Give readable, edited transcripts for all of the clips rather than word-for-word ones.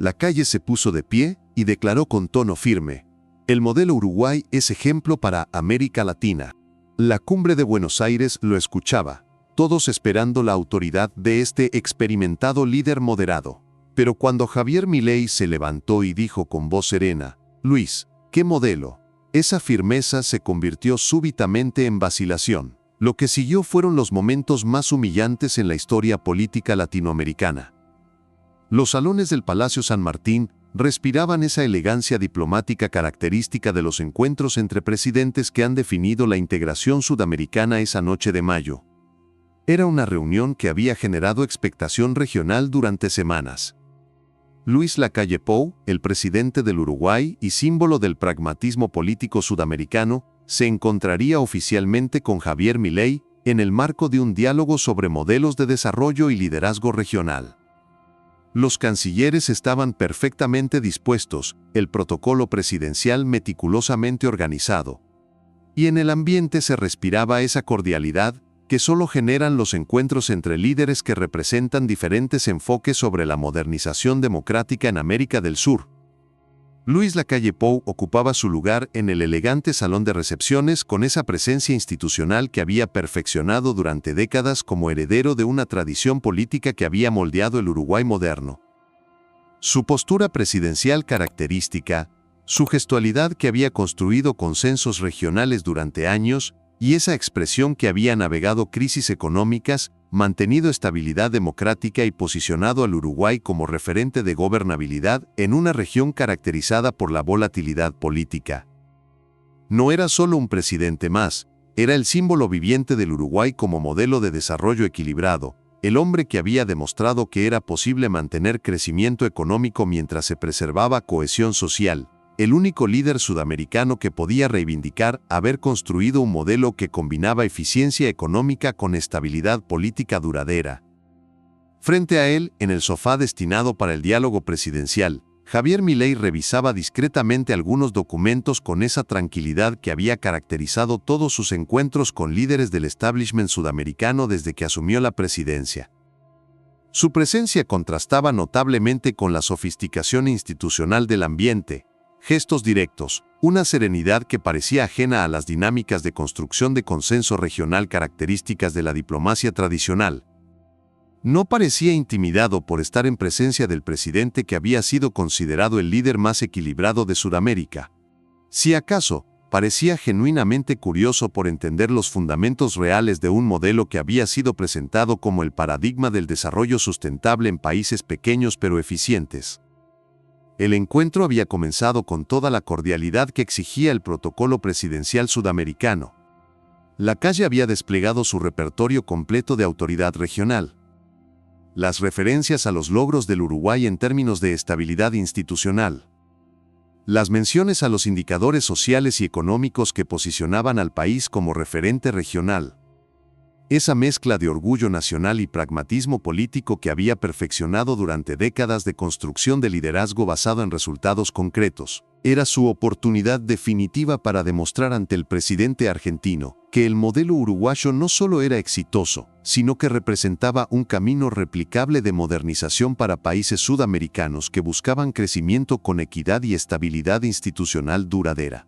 Lacalle se puso de pie y declaró con tono firme: el modelo Uruguay es ejemplo para América Latina. La cumbre de Buenos Aires lo escuchaba, todos esperando la autoridad de este experimentado líder moderado. Pero cuando Javier Milei se levantó y dijo con voz serena: Luis, ¿qué modelo?, esa firmeza se convirtió súbitamente en vacilación. Lo que siguió fueron los momentos más humillantes en la historia política latinoamericana. Los salones del Palacio San Martín respiraban esa elegancia diplomática característica de los encuentros entre presidentes que han definido la integración sudamericana esa noche de mayo. Era una reunión que había generado expectación regional durante semanas. Luis Lacalle Pou, el presidente del Uruguay y símbolo del pragmatismo político sudamericano, se encontraría oficialmente con Javier Milei en el marco de un diálogo sobre modelos de desarrollo y liderazgo regional. Los cancilleres estaban perfectamente dispuestos, el protocolo presidencial meticulosamente organizado. Y en el ambiente se respiraba esa cordialidad que solo generan los encuentros entre líderes que representan diferentes enfoques sobre la modernización democrática en América del Sur. Luis Lacalle Pou ocupaba su lugar en el elegante salón de recepciones con esa presencia institucional que había perfeccionado durante décadas como heredero de una tradición política que había moldeado el Uruguay moderno. Su postura presidencial característica, su gestualidad que había construido consensos regionales durante años, y esa expresión que había navegado crisis económicas, mantenido estabilidad democrática y posicionado al Uruguay como referente de gobernabilidad en una región caracterizada por la volatilidad política. No era solo un presidente más, era el símbolo viviente del Uruguay como modelo de desarrollo equilibrado, el hombre que había demostrado que era posible mantener crecimiento económico mientras se preservaba cohesión social, el único líder sudamericano que podía reivindicar haber construido un modelo que combinaba eficiencia económica con estabilidad política duradera. Frente a él, en el sofá destinado para el diálogo presidencial, Javier Milei revisaba discretamente algunos documentos con esa tranquilidad que había caracterizado todos sus encuentros con líderes del establishment sudamericano desde que asumió la presidencia. Su presencia contrastaba notablemente con la sofisticación institucional del ambiente, gestos directos, una serenidad que parecía ajena a las dinámicas de construcción de consenso regional características de la diplomacia tradicional. No parecía intimidado por estar en presencia del presidente que había sido considerado el líder más equilibrado de Sudamérica. Si acaso, parecía genuinamente curioso por entender los fundamentos reales de un modelo que había sido presentado como el paradigma del desarrollo sustentable en países pequeños pero eficientes. El encuentro había comenzado con toda la cordialidad que exigía el protocolo presidencial sudamericano. Lacalle había desplegado su repertorio completo de autoridad regional. Las referencias a los logros del Uruguay en términos de estabilidad institucional. Las menciones a los indicadores sociales y económicos que posicionaban al país como referente regional. Esa mezcla de orgullo nacional y pragmatismo político que había perfeccionado durante décadas de construcción de liderazgo basado en resultados concretos, era su oportunidad definitiva para demostrar ante el presidente argentino que el modelo uruguayo no solo era exitoso, sino que representaba un camino replicable de modernización para países sudamericanos que buscaban crecimiento con equidad y estabilidad institucional duradera.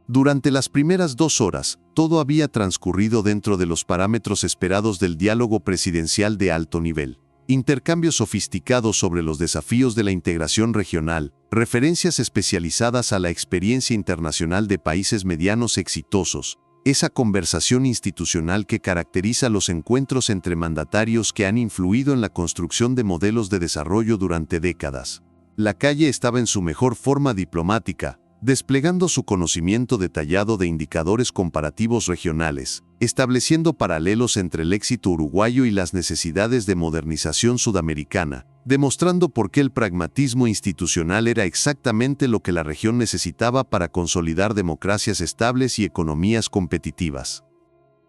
Durante las primeras 2 horas, todo había transcurrido dentro de los parámetros esperados del diálogo presidencial de alto nivel. Intercambios sofisticados sobre los desafíos de la integración regional, referencias especializadas a la experiencia internacional de países medianos exitosos, esa conversación institucional que caracteriza los encuentros entre mandatarios que han influido en la construcción de modelos de desarrollo durante décadas. Lacalle estaba en su mejor forma diplomática, desplegando su conocimiento detallado de indicadores comparativos regionales, estableciendo paralelos entre el éxito uruguayo y las necesidades de modernización sudamericana, demostrando por qué el pragmatismo institucional era exactamente lo que la región necesitaba para consolidar democracias estables y economías competitivas.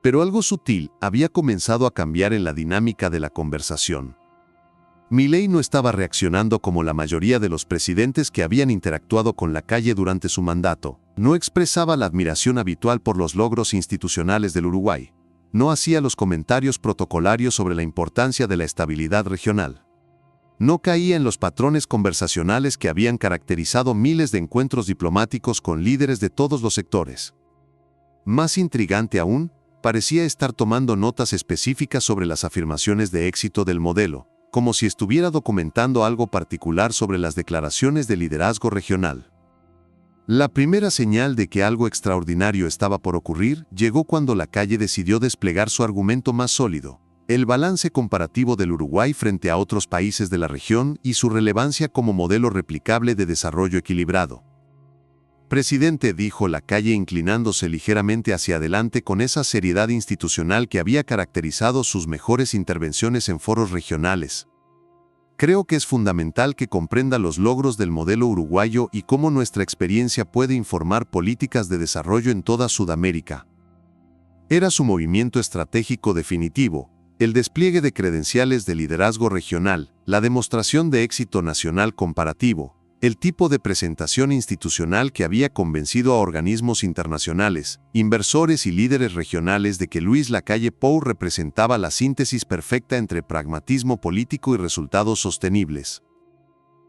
Pero algo sutil había comenzado a cambiar en la dinámica de la conversación. Milei no estaba reaccionando como la mayoría de los presidentes que habían interactuado con Lacalle durante su mandato. No expresaba la admiración habitual por los logros institucionales del Uruguay. No hacía los comentarios protocolarios sobre la importancia de la estabilidad regional. No caía en los patrones conversacionales que habían caracterizado miles de encuentros diplomáticos con líderes de todos los sectores. Más intrigante aún, parecía estar tomando notas específicas sobre las afirmaciones de éxito del modelo, como si estuviera documentando algo particular sobre las declaraciones de liderazgo regional. La primera señal de que algo extraordinario estaba por ocurrir llegó cuando Lacalle decidió desplegar su argumento más sólido: el balance comparativo del Uruguay frente a otros países de la región y su relevancia como modelo replicable de desarrollo equilibrado. Presidente, dijo Lacalle inclinándose ligeramente hacia adelante con esa seriedad institucional que había caracterizado sus mejores intervenciones en foros regionales. Creo que es fundamental que comprenda los logros del modelo uruguayo y cómo nuestra experiencia puede informar políticas de desarrollo en toda Sudamérica. Era su movimiento estratégico definitivo, el despliegue de credenciales de liderazgo regional, la demostración de éxito nacional comparativo, el tipo de presentación institucional que había convencido a organismos internacionales, inversores y líderes regionales de que Luis Lacalle Pou representaba la síntesis perfecta entre pragmatismo político y resultados sostenibles.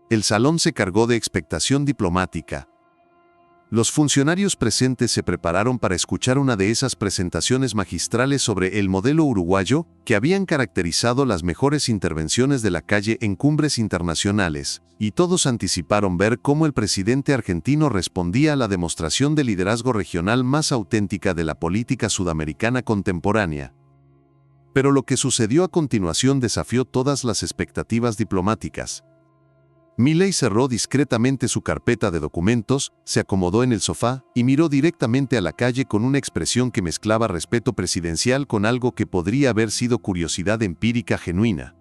El salón se cargó de expectación diplomática. Los funcionarios presentes se prepararon para escuchar una de esas presentaciones magistrales sobre el modelo uruguayo que habían caracterizado las mejores intervenciones de Lacalle en cumbres internacionales, y todos anticiparon ver cómo el presidente argentino respondía a la demostración de liderazgo regional más auténtica de la política sudamericana contemporánea. Pero lo que sucedió a continuación desafió todas las expectativas diplomáticas. Milei cerró discretamente su carpeta de documentos, se acomodó en el sofá y miró directamente a Lacalle con una expresión que mezclaba respeto presidencial con algo que podría haber sido curiosidad empírica genuina.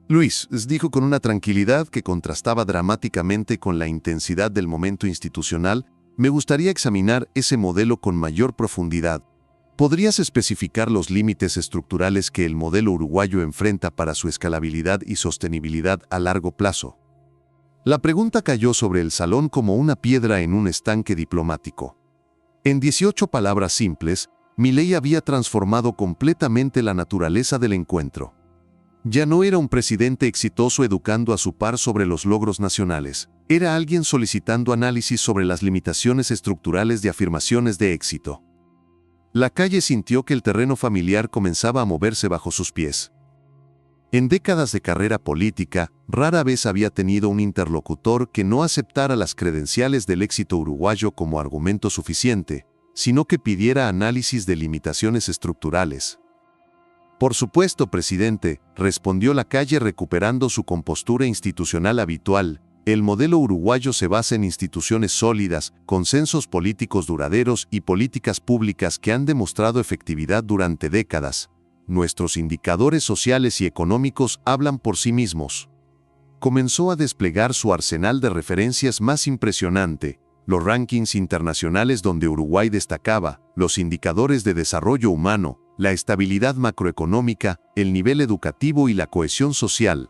Luis, dijo con una tranquilidad que contrastaba dramáticamente con la intensidad del momento institucional, me gustaría examinar ese modelo con mayor profundidad. ¿Podrías especificar los límites estructurales que el modelo uruguayo enfrenta para su escalabilidad y sostenibilidad a largo plazo? La pregunta cayó sobre el salón como una piedra en un estanque diplomático. En 18 palabras simples, Milei había transformado completamente la naturaleza del encuentro. Ya no era un presidente exitoso educando a su par sobre los logros nacionales, era alguien solicitando análisis sobre las limitaciones estructurales de afirmaciones de éxito. Lacalle sintió que el terreno familiar comenzaba a moverse bajo sus pies. En décadas de carrera política, rara vez había tenido un interlocutor que no aceptara las credenciales del éxito uruguayo como argumento suficiente, sino que pidiera análisis de limitaciones estructurales. Por supuesto, presidente, respondió Lacalle recuperando su compostura institucional habitual. El modelo uruguayo se basa en instituciones sólidas, consensos políticos duraderos y políticas públicas que han demostrado efectividad durante décadas. Nuestros indicadores sociales y económicos hablan por sí mismos. Comenzó a desplegar su arsenal de referencias más impresionante, los rankings internacionales donde Uruguay destacaba, los indicadores de desarrollo humano, la estabilidad macroeconómica, el nivel educativo y la cohesión social.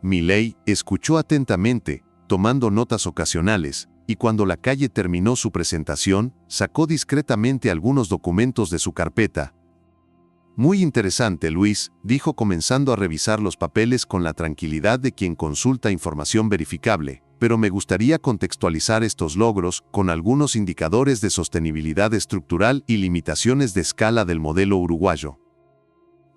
Milei escuchó atentamente, tomando notas ocasionales, y cuando Lacalle terminó su presentación, sacó discretamente algunos documentos de su carpeta. Muy interesante, Luis, dijo comenzando a revisar los papeles con la tranquilidad de quien consulta información verificable, pero me gustaría contextualizar estos logros con algunos indicadores de sostenibilidad estructural y limitaciones de escala del modelo uruguayo.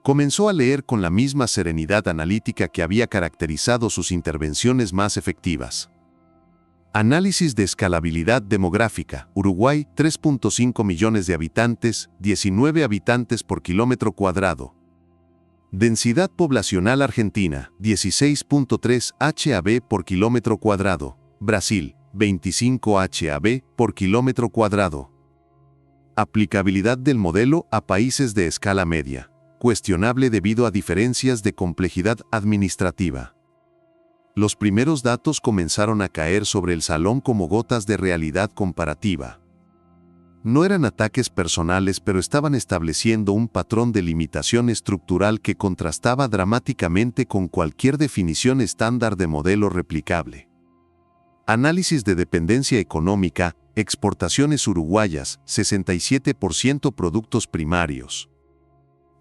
Comenzó a leer con la misma serenidad analítica que había caracterizado sus intervenciones más efectivas. Análisis de escalabilidad demográfica. Uruguay, 3.5 millones de habitantes, 19 habitantes por kilómetro cuadrado. Densidad poblacional argentina, 16.3 HAB por kilómetro cuadrado. Brasil, 25 HAB por kilómetro cuadrado. Aplicabilidad del modelo a países de escala media. Cuestionable debido a diferencias de complejidad administrativa. Los primeros datos comenzaron a caer sobre el salón como gotas de realidad comparativa. No eran ataques personales, pero estaban estableciendo un patrón de limitación estructural que contrastaba dramáticamente con cualquier definición estándar de modelo replicable. Análisis de dependencia económica, exportaciones uruguayas, 67% productos primarios.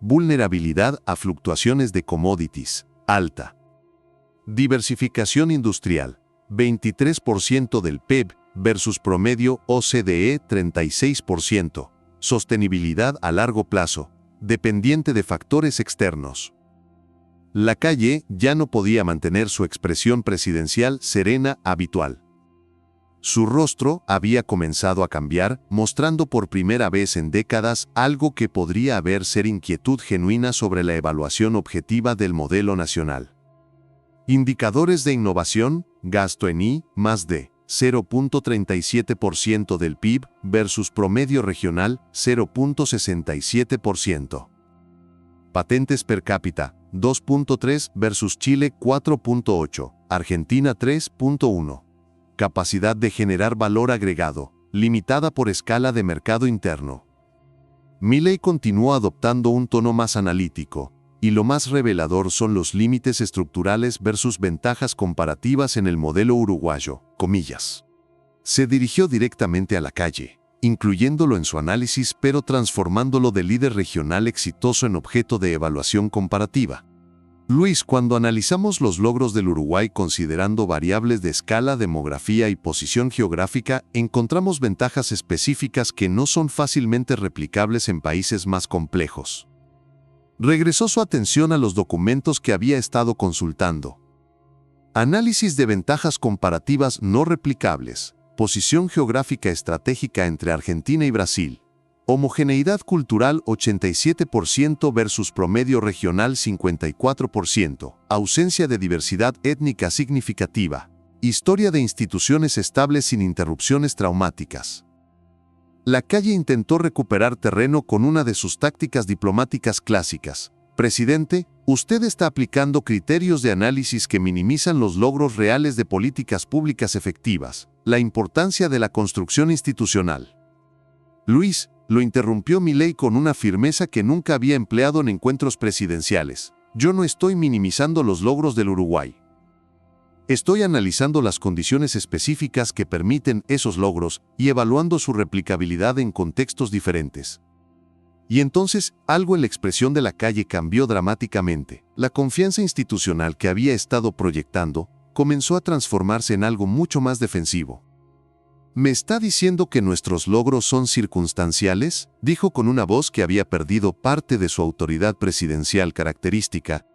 Vulnerabilidad a fluctuaciones de commodities, alta. Diversificación industrial, 23% del PIB versus promedio OCDE 36%. Sostenibilidad a largo plazo, dependiente de factores externos. Lacalle ya no podía mantener su expresión presidencial serena habitual. Su rostro había comenzado a cambiar, mostrando por primera vez en décadas algo que podría haber ser inquietud genuina sobre la evaluación objetiva del modelo nacional. Indicadores de innovación, gasto en I, más de 0.37% del PIB versus promedio regional 0.67%. Patentes per cápita, 2.3 versus Chile 4.8, Argentina 3.1. Capacidad de generar valor agregado, limitada por escala de mercado interno. Milei continuó adoptando un tono más analítico, y lo más revelador son los límites estructurales versus ventajas comparativas en el modelo uruguayo, comillas. Se dirigió directamente a Lacalle, incluyéndolo en su análisis pero transformándolo de líder regional exitoso en objeto de evaluación comparativa. Luis, cuando analizamos los logros del Uruguay considerando variables de escala, demografía y posición geográfica, encontramos ventajas específicas que no son fácilmente replicables en países más complejos. Regresó su atención a los documentos que había estado consultando. Análisis de ventajas comparativas no replicables, posición geográfica estratégica entre Argentina y Brasil, homogeneidad cultural 87% versus promedio regional 54%, ausencia de diversidad étnica significativa, historia de instituciones estables sin interrupciones traumáticas. Lacalle intentó recuperar terreno con una de sus tácticas diplomáticas clásicas. Presidente, usted está aplicando criterios de análisis que minimizan los logros reales de políticas públicas efectivas, la importancia de la construcción institucional. Luis, lo interrumpió Milei con una firmeza que nunca había empleado en encuentros presidenciales. Yo no estoy minimizando los logros del Uruguay. Estoy analizando las condiciones específicas que permiten esos logros y evaluando su replicabilidad en contextos diferentes. Y entonces, algo en la expresión de Lacalle cambió dramáticamente. La confianza institucional que había estado proyectando comenzó a transformarse en algo mucho más defensivo. ¿Me está diciendo que nuestros logros son circunstanciales?, dijo con una voz que había perdido parte de su autoridad presidencial característica.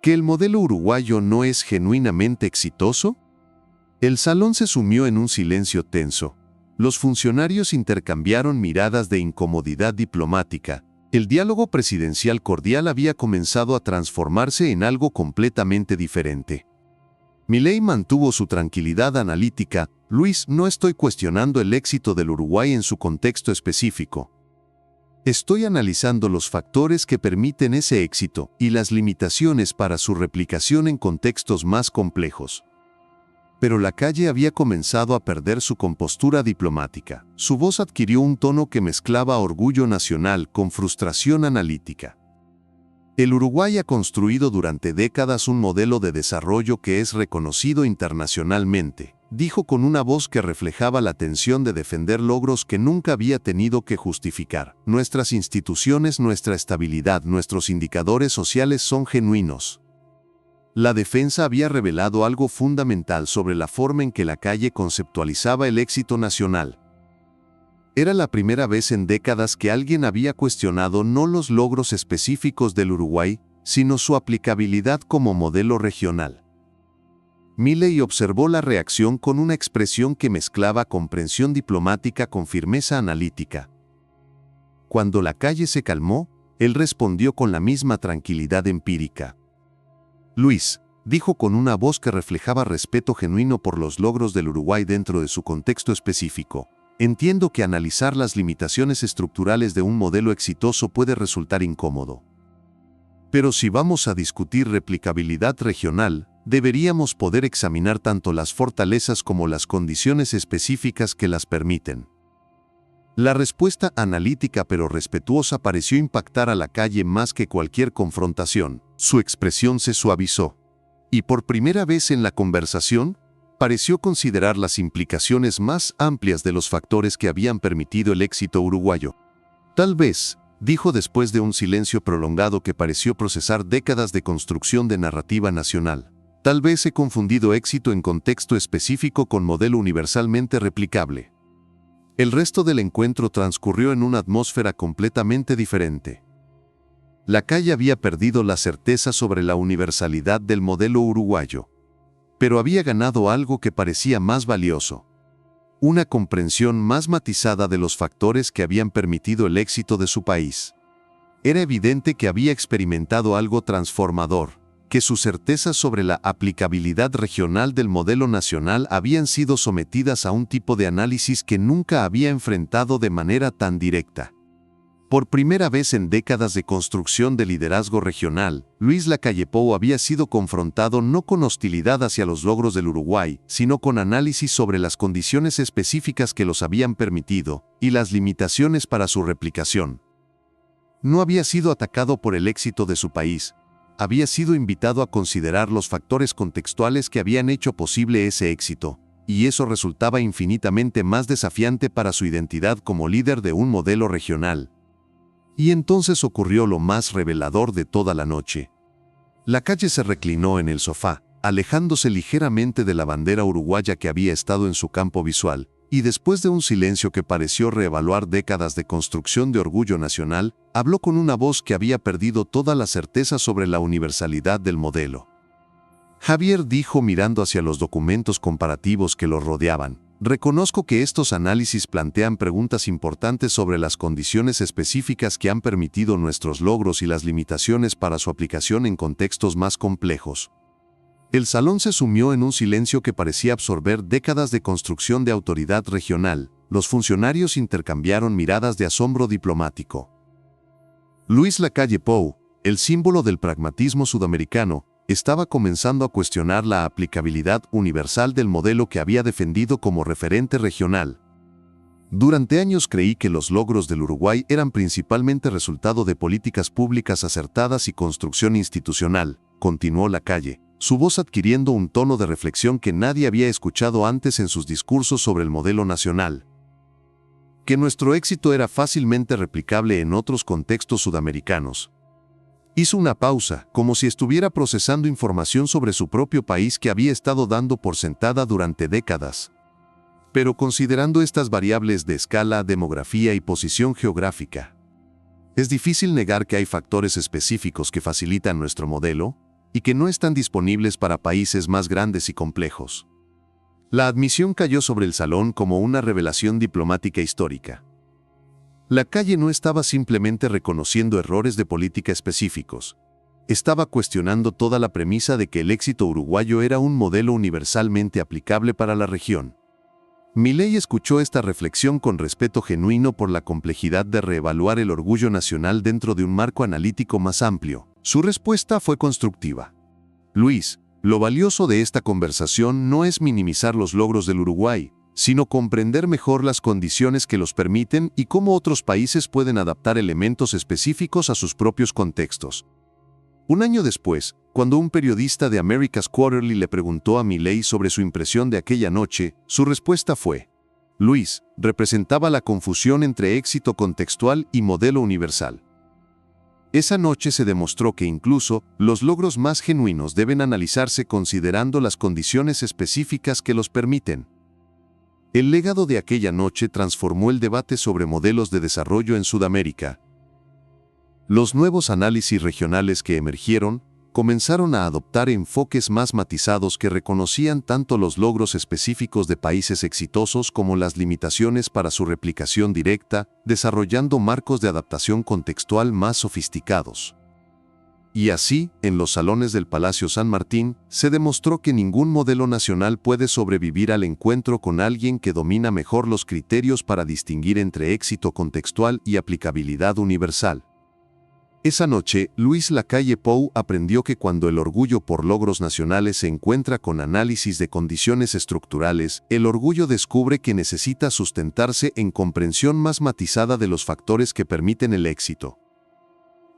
¿Que el modelo uruguayo no es genuinamente exitoso? El salón se sumió en un silencio tenso. Los funcionarios intercambiaron miradas de incomodidad diplomática. El diálogo presidencial cordial había comenzado a transformarse en algo completamente diferente. Milei mantuvo su tranquilidad analítica. Luis, no estoy cuestionando el éxito del Uruguay en su contexto específico. Estoy analizando los factores que permiten ese éxito y las limitaciones para su replicación en contextos más complejos. Pero Lacalle había comenzado a perder su compostura diplomática. Su voz adquirió un tono que mezclaba orgullo nacional con frustración analítica. El Uruguay ha construido durante décadas un modelo de desarrollo que es reconocido internacionalmente, dijo con una voz que reflejaba la tensión de defender logros que nunca había tenido que justificar. Nuestras instituciones, nuestra estabilidad, nuestros indicadores sociales son genuinos. La defensa había revelado algo fundamental sobre la forma en que Lacalle conceptualizaba el éxito nacional. Era la primera vez en décadas que alguien había cuestionado no los logros específicos del Uruguay, sino su aplicabilidad como modelo regional. Milei observó la reacción con una expresión que mezclaba comprensión diplomática con firmeza analítica. Cuando Lacalle se calmó, él respondió con la misma tranquilidad empírica. Luis, dijo con una voz que reflejaba respeto genuino por los logros del Uruguay dentro de su contexto específico. Entiendo que analizar las limitaciones estructurales de un modelo exitoso puede resultar incómodo. Pero si vamos a discutir replicabilidad regional, deberíamos poder examinar tanto las fortalezas como las condiciones específicas que las permiten. La respuesta analítica pero respetuosa pareció impactar a Lacalle más que cualquier confrontación. Su expresión se suavizó. Y por primera vez en la conversación, pareció considerar las implicaciones más amplias de los factores que habían permitido el éxito uruguayo. Tal vez, dijo después de un silencio prolongado que pareció procesar décadas de construcción de narrativa nacional, Tal vez he confundido éxito en contexto específico con modelo universalmente replicable. El resto del encuentro transcurrió en una atmósfera completamente diferente. Lacalle había perdido la certeza sobre la universalidad del modelo uruguayo, pero había ganado algo que parecía más valioso: una comprensión más matizada de los factores que habían permitido el éxito de su país. Era evidente que había experimentado algo transformador, que sus certezas sobre la aplicabilidad regional del modelo nacional habían sido sometidas a un tipo de análisis que nunca había enfrentado de manera tan directa. Por primera vez en décadas de construcción de liderazgo regional, Luis Lacalle Pou había sido confrontado no con hostilidad hacia los logros del Uruguay, sino con análisis sobre las condiciones específicas que los habían permitido y las limitaciones para su replicación. No había sido atacado por el éxito de su país, había sido invitado a considerar los factores contextuales que habían hecho posible ese éxito, y eso resultaba infinitamente más desafiante para su identidad como líder de un modelo regional. Y entonces ocurrió lo más revelador de toda la noche. Lacalle se reclinó en el sofá, alejándose ligeramente de la bandera uruguaya que había estado en su campo visual, y después de un silencio que pareció reevaluar décadas de construcción de orgullo nacional, habló con una voz que había perdido toda la certeza sobre la universalidad del modelo. Javier dijo mirando hacia los documentos comparativos que los rodeaban: reconozco que estos análisis plantean preguntas importantes sobre las condiciones específicas que han permitido nuestros logros y las limitaciones para su aplicación en contextos más complejos. El salón se sumió en un silencio que parecía absorber décadas de construcción de autoridad regional. Los funcionarios intercambiaron miradas de asombro diplomático. Luis Lacalle Pou, el símbolo del pragmatismo sudamericano, estaba comenzando a cuestionar la aplicabilidad universal del modelo que había defendido como referente regional. Durante años creí que los logros del Uruguay eran principalmente resultado de políticas públicas acertadas y construcción institucional, continuó Lacalle, su voz adquiriendo un tono de reflexión que nadie había escuchado antes en sus discursos sobre el modelo nacional. Que nuestro éxito era fácilmente replicable en otros contextos sudamericanos. Hizo una pausa, como si estuviera procesando información sobre su propio país que había estado dando por sentada durante décadas. Pero considerando estas variables de escala, demografía y posición geográfica, es difícil negar que hay factores específicos que facilitan nuestro modelo y que no están disponibles para países más grandes y complejos. La admisión cayó sobre el salón como una revelación diplomática histórica. Lacalle no estaba simplemente reconociendo errores de política específicos. Estaba cuestionando toda la premisa de que el éxito uruguayo era un modelo universalmente aplicable para la región. Milei escuchó esta reflexión con respeto genuino por la complejidad de reevaluar el orgullo nacional dentro de un marco analítico más amplio. Su respuesta fue constructiva. Luis, lo valioso de esta conversación no es minimizar los logros del Uruguay, sino comprender mejor las condiciones que los permiten y cómo otros países pueden adaptar elementos específicos a sus propios contextos. Un año después, cuando un periodista de America's Quarterly le preguntó a Milei sobre su impresión de aquella noche, su respuesta fue: Luis, representaba la confusión entre éxito contextual y modelo universal. Esa noche se demostró que incluso los logros más genuinos deben analizarse considerando las condiciones específicas que los permiten. El legado de aquella noche transformó el debate sobre modelos de desarrollo en Sudamérica. Los nuevos análisis regionales que emergieron comenzaron a adoptar enfoques más matizados que reconocían tanto los logros específicos de países exitosos como las limitaciones para su replicación directa, desarrollando marcos de adaptación contextual más sofisticados. Y así, en los salones del Palacio San Martín, se demostró que ningún modelo nacional puede sobrevivir al encuentro con alguien que domina mejor los criterios para distinguir entre éxito contextual y aplicabilidad universal. Esa noche, Luis Lacalle Pou aprendió que cuando el orgullo por logros nacionales se encuentra con análisis de condiciones estructurales, el orgullo descubre que necesita sustentarse en comprensión más matizada de los factores que permiten el éxito.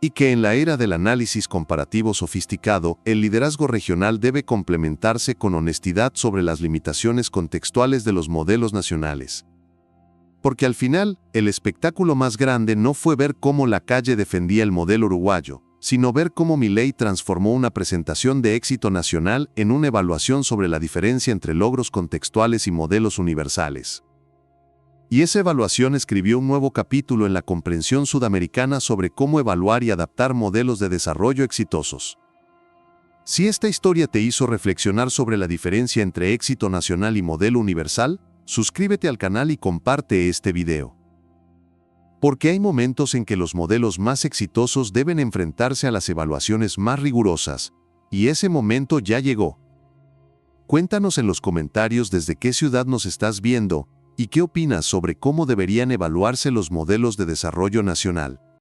Y que en la era del análisis comparativo sofisticado, el liderazgo regional debe complementarse con honestidad sobre las limitaciones contextuales de los modelos nacionales. Porque al final, el espectáculo más grande no fue ver cómo Lacalle defendía el modelo uruguayo, sino ver cómo Milei transformó una presentación de éxito nacional en una evaluación sobre la diferencia entre logros contextuales y modelos universales. Y esa evaluación escribió un nuevo capítulo en la comprensión sudamericana sobre cómo evaluar y adaptar modelos de desarrollo exitosos. Si esta historia te hizo reflexionar sobre la diferencia entre éxito nacional y modelo universal, suscríbete al canal y comparte este video. Porque hay momentos en que los modelos más exitosos deben enfrentarse a las evaluaciones más rigurosas, y ese momento ya llegó. Cuéntanos en los comentarios desde qué ciudad nos estás viendo y qué opinas sobre cómo deberían evaluarse los modelos de desarrollo nacional.